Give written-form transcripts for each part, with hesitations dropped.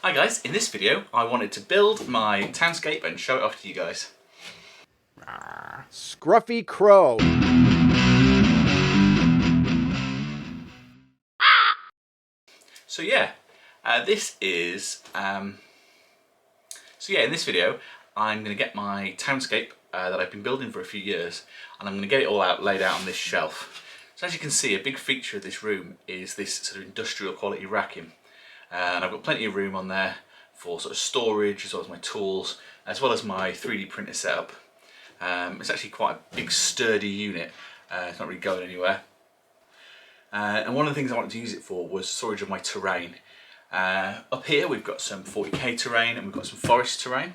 Hi guys, in this video I wanted to build my townscape and show it off to you guys. Scruffy Crow. So yeah, in this video I'm going to get my townscape that I've been building for a few years, and I'm going to get it all laid out on this shelf. So as you can see, a big feature of this room is this sort of industrial quality racking. And I've got plenty of room on there for sort of storage, as well as my tools, as well as my 3D printer setup. It's actually quite a big sturdy unit, it's not really going anywhere. And one of the things I wanted to use it for was storage of my terrain. Up here we've got some 40k terrain and we've got some forest terrain.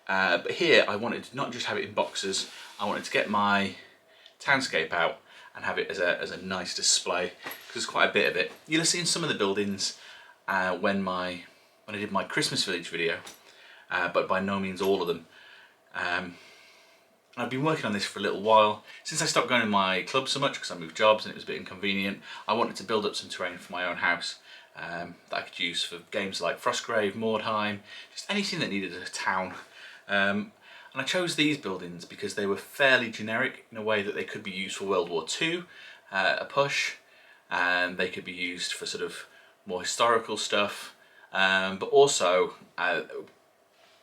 But here I wanted to not just have it in boxes, I wanted to get my townscape out and have it as a nice display, because there's quite a bit of it. You'll have seen some of the buildings when I did my Christmas village video, but by no means all of them. I've been working on this for a little while. Since I stopped going to my club so much because I moved jobs and it was a bit inconvenient, I wanted to build up some terrain for my own house that I could use for games like Frostgrave, Mordheim, just anything that needed a town. And I chose these buildings because they were fairly generic in a way that they could be used for World War II, a push, and they could be used for sort of more historical stuff, but also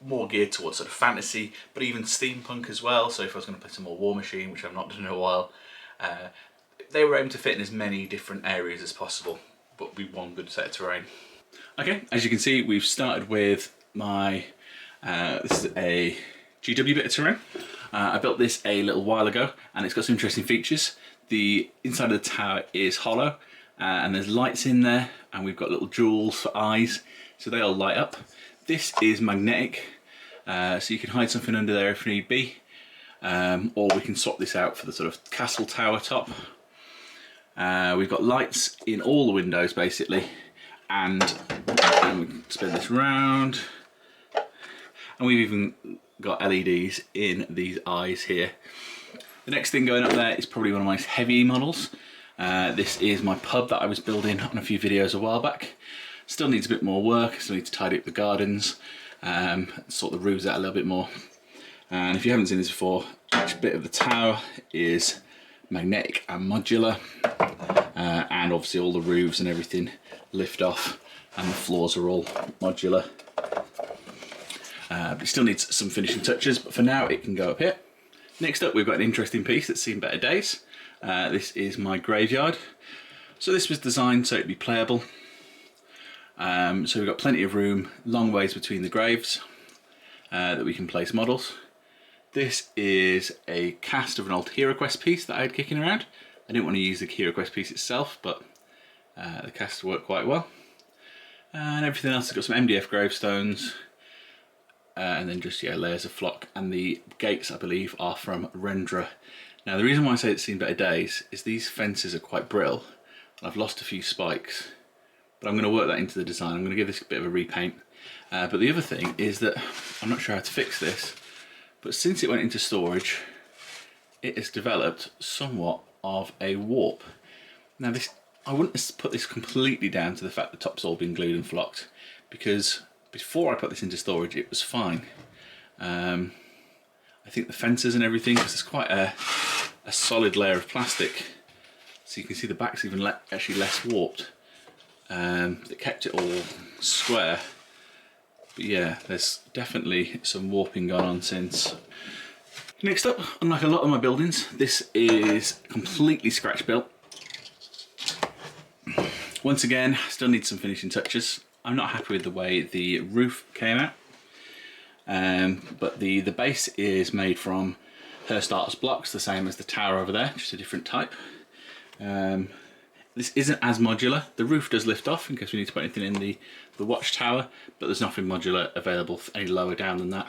more geared towards sort of fantasy, but even steampunk as well. So if I was going to play some more War Machine, which I've not done in a while, they were aimed to fit in as many different areas as possible, but be one good set of terrain. Okay, as you can see, we've started with my, this is a GW bit of terrain. I built this a little while ago and it's got some interesting features. The inside of the tower is hollow, and there's lights in there, and we've got little jewels for eyes, so they all light up. This is magnetic, so you can hide something under there if need be, or we can swap this out for the sort of castle tower top. We've got lights in all the windows basically, and we can spin this round, and we've even got LEDs in these eyes here. The next thing going up there is probably one of my heavy models. This is my pub that I was building on a few videos a while back. Still needs a bit more work, still need to tidy up the gardens, sort the roofs out a little bit more. And if you haven't seen this before, each bit of the tower is magnetic and modular, and obviously all the roofs and everything lift off, and the floors are all modular. But it still needs some finishing touches, but for now it can go up here. Next up, we've got an interesting piece that's seen better days. This is my graveyard. So this was designed so it'd be playable. So we've got plenty of room, long ways between the graves, that we can place models. This is a cast of an old HeroQuest piece that I had kicking around. I didn't want to use the HeroQuest piece itself, but the cast worked quite well. And everything else has got some MDF gravestones, and then just layers of flock, and the gates I believe are from Renderer. Now the reason why I say it's seen better days is these fences are quite brittle, and I've lost a few spikes, but I'm going to work that into the design. I'm going to give this a bit of a repaint. But the other thing is that I'm not sure how to fix this, but since it went into storage, it has developed somewhat of a warp. Now this, I wouldn't put this completely down to the fact the top's all been glued and flocked, because before I put this into storage it was fine. I think the fences and everything, because there's quite a solid layer of plastic, so you can see the back's even actually less warped. That kept it all square, but yeah, there's definitely some warping gone on since. Next up, unlike a lot of my buildings, this is completely scratch built. Once again, still needs some finishing touches. I'm not happy with the way the roof came out, but the base is made from Herstart's blocks, the same as the tower over there, just a different type. This isn't as modular. The roof does lift off in case we need to put anything in the watchtower, but there's nothing modular available any lower down than that.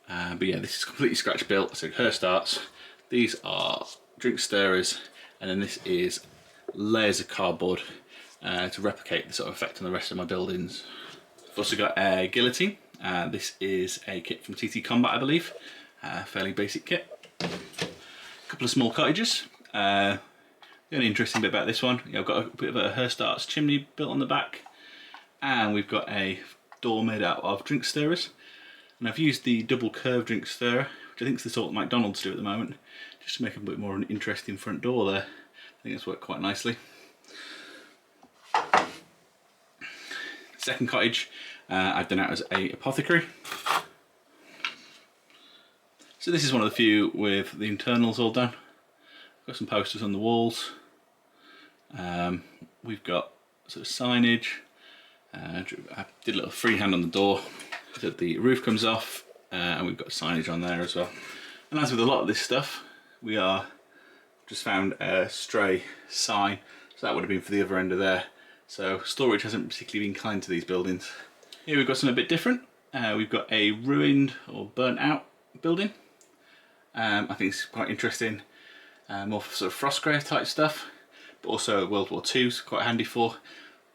But yeah, this is completely scratch built, so Herstart's. These are drink stirrers, and then this is layers of cardboard to replicate the sort of effect on the rest of my buildings. I've also got a guillotine. This is a kit from TT Combat, I believe. Fairly basic kit. A couple of small cottages. The only interesting bit about this one, I've got a bit of a Herstart's chimney built on the back. and we've got a door made out of drink stirrers. And I've used the double curved drink stirrer, which I think is the sort that McDonald's do at the moment, just to make a bit more of an interesting front door there. I think it's worked quite nicely. Second cottage, I've done out as a apothecary. So this is one of the few with the internals all done. Got some posters on the walls. We've got sort of signage. I did a little freehand on the door so that the roof comes off, and we've got signage on there as well. And as with a lot of this stuff, we are just found a stray sign, so that would have been for the other end of there. So storage hasn't particularly been kind to these buildings. Here we've got something a bit different. We've got a ruined or burnt out building. I think it's quite interesting, more for sort of Frostgrave type stuff, but also World War II is quite handy for.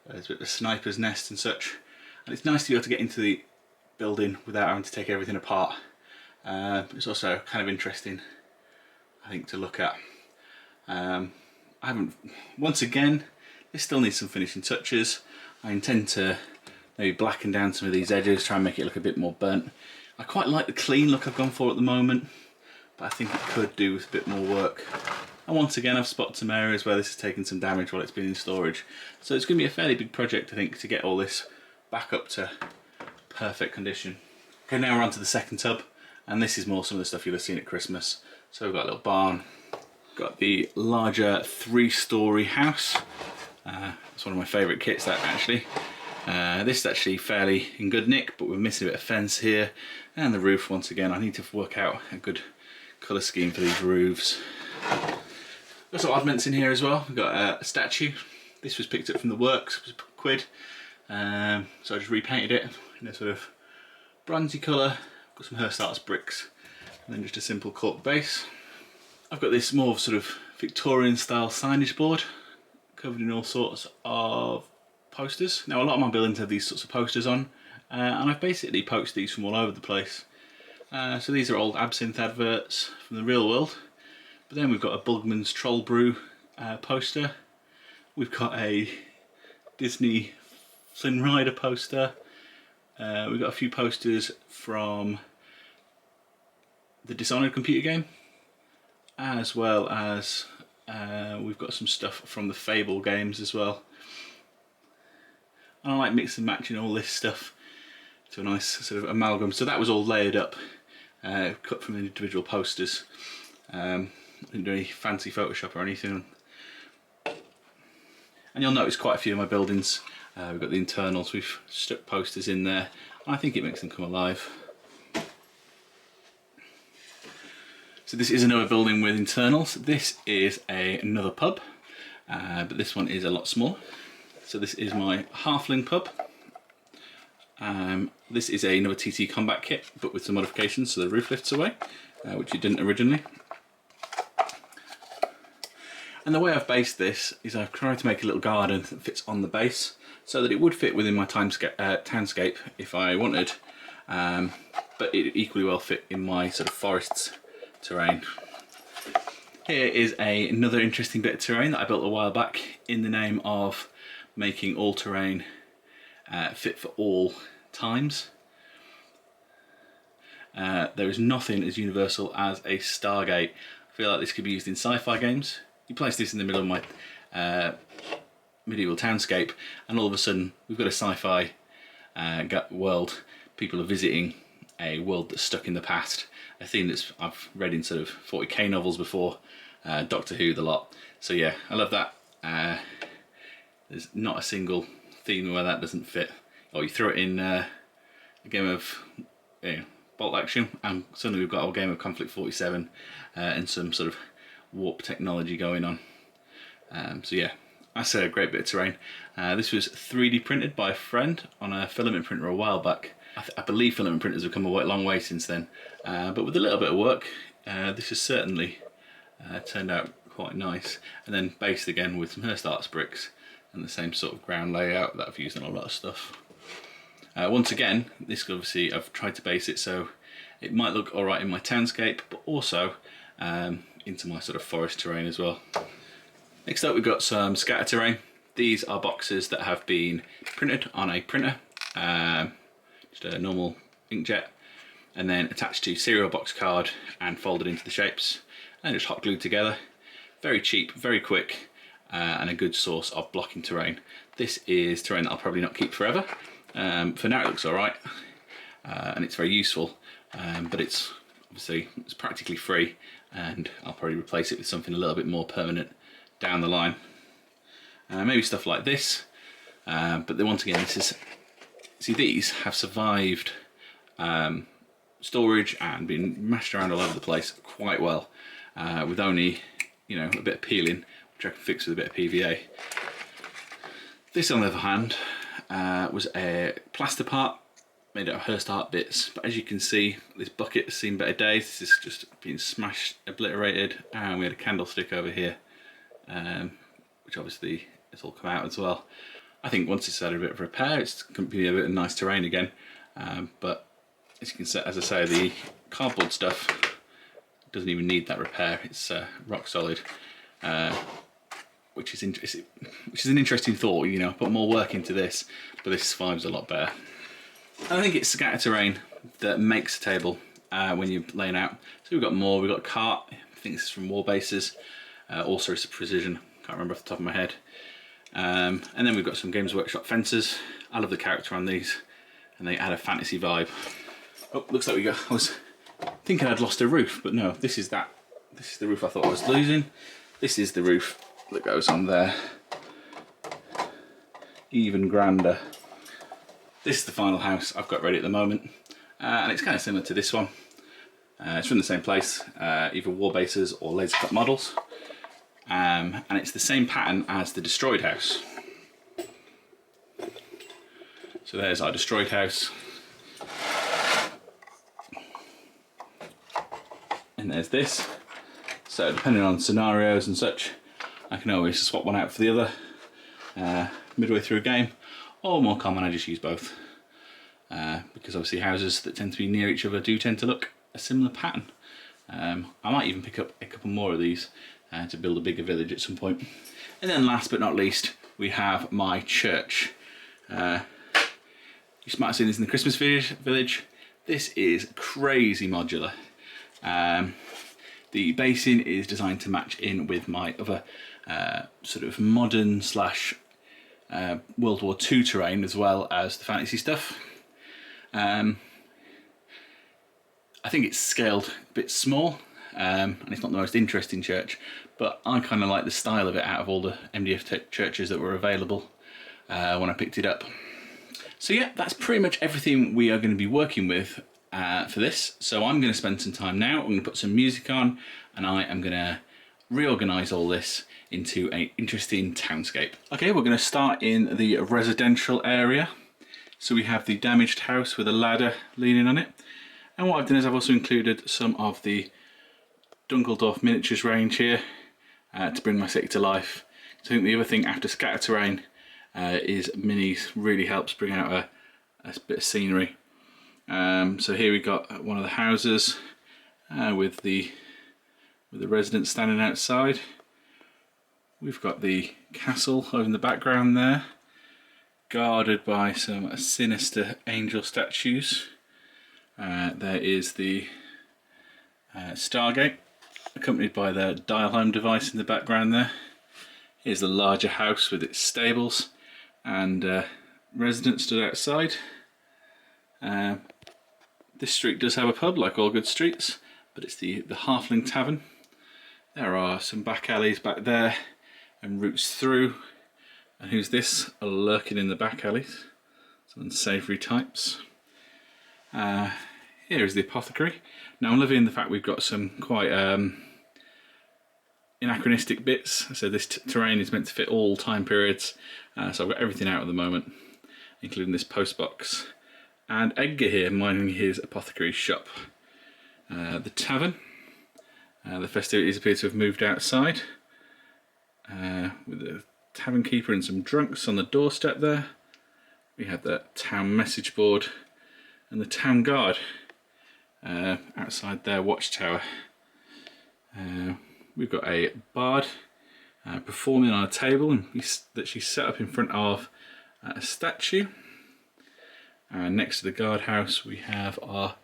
There's a bit of a sniper's nest and such, and it's nice to be able to get into the building without having to take everything apart. It's also kind of interesting, I think, to look at. Once again, this still needs some finishing touches. I intend to maybe blacken down some of these edges, try and make it look a bit more burnt. I quite like the clean look I've gone for at the moment, but I think it could do with a bit more work. And once again, I've spotted some areas where this has taken some damage while it's been in storage. So it's going to be a fairly big project, I think, to get all this back up to perfect condition. Okay, now we're on to the second tub, and this is more some of the stuff you'll have seen at Christmas. So we've got a little barn, got the larger 3-storey house. It's one of my favourite kits, that actually. This is actually fairly in good nick, but we're missing a bit of fence here, and the roof once again. I need to work out a good colour scheme for these roofs. Got some oddments in here as well. We've got a statue. This was picked up from the works, it was £1. So I just repainted it in a sort of bronzy colour. Got some Herstarts bricks, and then just a simple cork base. I've got this more sort of Victorian style signage board, covered in all sorts of posters. Now a lot of my buildings have these sorts of posters on, and I've basically poached these from all over the place. So these are old absinthe adverts from the real world. But then we've got a Bugman's Troll Brew poster. We've got a Disney Flynn Rider poster. We've got a few posters from the Dishonored computer game, as well as we've got some stuff from the Fable games as well. And I like mix and matching all this stuff to a nice sort of amalgam. So that was all layered up, cut from individual posters. Didn't do any fancy Photoshop or anything. And you'll notice quite a few of my buildings, we've got the internals, we've stuck posters in there, and I think it makes them come alive. So this is another building with internals. This is another pub, but this one is a lot smaller. So this is my Halfling pub. This is another TT Combat kit, but with some modifications, so the roof lifts away, which it didn't originally. And the way I've based this is I've tried to make a little garden that fits on the base, so that it would fit within my townscape if I wanted, but it equally well fit in my sort of forests terrain. Here is another interesting bit of terrain that I built a while back in the name of making all terrain fit for all times. There is nothing as universal as a Stargate. I feel like this could be used in sci-fi games. You place this in the middle of my medieval townscape, and all of a sudden we've got a sci-fi world. People are visiting a world that's stuck in the past. A theme that I've read in sort of 40k novels before, Doctor Who, the lot. So yeah, I love that. There's not a single theme where that doesn't fit. Or you throw it in a game of bolt action, and suddenly we've got a game of Conflict 47 and some sort of warp technology going on. So yeah, that's a great bit of terrain. This was 3D printed by a friend on a filament printer a while back. I believe filament printers have come a long way since then, but with a little bit of work, this has certainly turned out quite nice. And then based again with some Herstarts bricks and the same sort of ground layout that I've used on a lot of stuff. Once again, this obviously I've tried to base it so it might look alright in my townscape, but also into my sort of forest terrain as well. Next up we've got some scatter terrain. These are boxes that have been printed on a printer, just a normal inkjet, and then attached to cereal box card and folded into the shapes and just hot glued together. Very cheap, very quick, and a good source of blocking terrain. This is terrain that I'll probably not keep forever. For now it looks alright, and it's very useful, but it's practically free, and I'll probably replace it with something a little bit more permanent down the line. Maybe stuff like this, but then once again, these have survived storage and been mashed around all over the place quite well, with only, you know, a bit of peeling, which I can fix with a bit of PVA. This, on the other hand, was a plaster part made out of Hurst art bits, but as you can see, this bucket has seen better days. This has just been smashed, obliterated, and we had a candlestick over here, which obviously has all come out as well. I think once it's had a bit of repair, it's going to be a bit of nice terrain again, but as you can see, as I say, the cardboard stuff doesn't even need that repair. It's rock solid, which is an interesting thought. You know, put more work into this, but this survives a lot better. And I think it's scatter terrain that makes the table when you're laying out. So we've got a cart. I think this is from War Bases. Also, it's a Precision. Can't remember off the top of my head. And then we've got some Games Workshop fences. I love the character on these, and they add a fantasy vibe. Oh, looks like I was thinking I'd lost a roof, but no, this is the roof I thought I was losing. This is the roof that goes on there. Even grander. This is the final house I've got ready at the moment, and it's kind of similar to this one. It's from the same place, either War Bases or laser cut models, and it's the same pattern as the destroyed house. So there's our destroyed house, and there's this. So depending on scenarios and such, I can always swap one out for the other midway through a game, or more common, I just use both, because obviously houses that tend to be near each other do tend to look a similar pattern. I might even pick up a couple more of these to build a bigger village at some point. And then last but not least, we have my church. You might have seen this in the Christmas village. This is crazy modular. The basin is designed to match in with my other sort of modern slash World War II terrain, as well as the fantasy stuff. I think it's scaled a bit small, and it's not the most interesting church, but I kind of like the style of it out of all the MDF churches that were available when I picked it up. So yeah, that's pretty much everything we are going to be working with for this. So I'm going to spend some time now, I'm going to put some music on, and I am going to reorganise all this into an interesting townscape. Okay, we're going to start in the residential area. So we have the damaged house with a ladder leaning on it. And what I've done is I've also included some of the Dunkeldorf miniatures range here to bring my city to life. So I think the other thing after scatter terrain is minis really helps bring out a bit of scenery. So here we got one of the houses with the residents standing outside. We've got the castle over in the background there, guarded by some sinister angel statues. There is the Stargate, accompanied by the dial home device in the background there. Here's the larger house with its stables and residents stood outside. This street does have a pub, like all good streets, but it's the Halfling Tavern. There are some back alleys back there and routes through. And who's this? Lurking in the back alleys. Some unsavoury types. Here is the apothecary. Now I'm loving the fact we've got some quite anachronistic bits. So this terrain is meant to fit all time periods. So I've got everything out at the moment, including this post box. And Edgar here minding his apothecary shop. The tavern. The festivities appear to have moved outside. With the tavern keeper and some drunks on the doorstep there. We have the town message board and the town guard outside their watchtower. We've got a bard performing on a table, and that she's set up in front of a statue. And next to the guardhouse we have our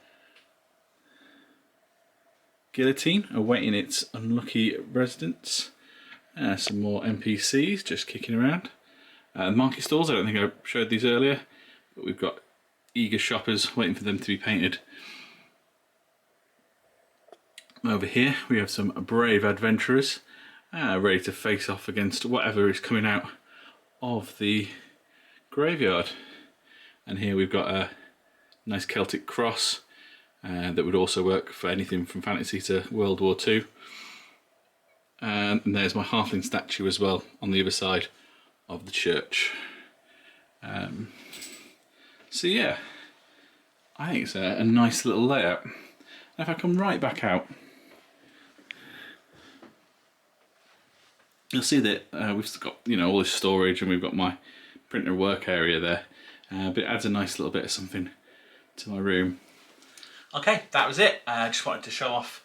guillotine awaiting its unlucky residents. Some more NPCs just kicking around. The market stalls, I don't think I showed these earlier, but we've got eager shoppers waiting for them to be painted. Over here we have some brave adventurers ready to face off against whatever is coming out of the graveyard. And here we've got a nice Celtic cross that would also work for anything from fantasy to World War II. And there's my halfling statue as well on the other side of the church. So yeah, I think it's a nice little layout. And if I come right back out, you'll see that we've got, you know, all this storage, and we've got my printer work area there. But it adds a nice little bit of something to my room. Okay, that was it. I just wanted to show off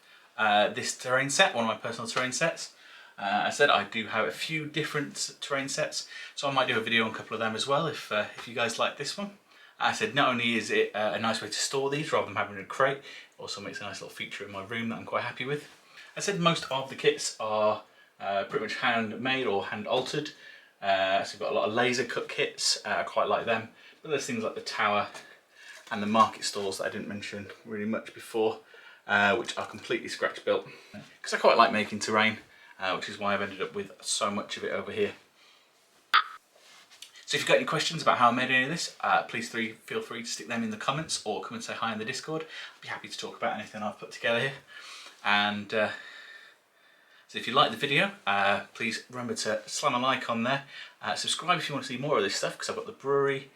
this terrain set, one of my personal terrain sets. I said I do have a few different terrain sets, so I might do a video on a couple of them as well if you guys like this one. I said not only is it a nice way to store these rather than having a crate, it also makes a nice little feature in my room that I'm quite happy with. I said most of the kits are pretty much handmade or hand altered. So we've got a lot of laser cut kits, I quite like them. But there's things like the tower and the market stalls that I didn't mention really much before, which are completely scratch built. Because I quite like making terrain, which is why I've ended up with so much of it over here. So if you've got any questions about how I made any of this, please feel free to stick them in the comments or come and say hi in the Discord. I'd be happy to talk about anything I've put together here. And so if you like the video, please remember to slam a like on there. Subscribe if you want to see more of this stuff, because I've got the brewery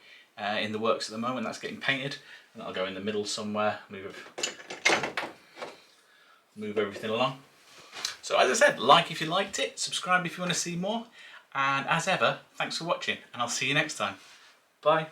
in the works at the moment. That's getting painted, and that'll go in the middle somewhere. Move everything along. So as I said, like if you liked it, subscribe if you want to see more, and as ever, thanks for watching, and I'll see you next time. Bye.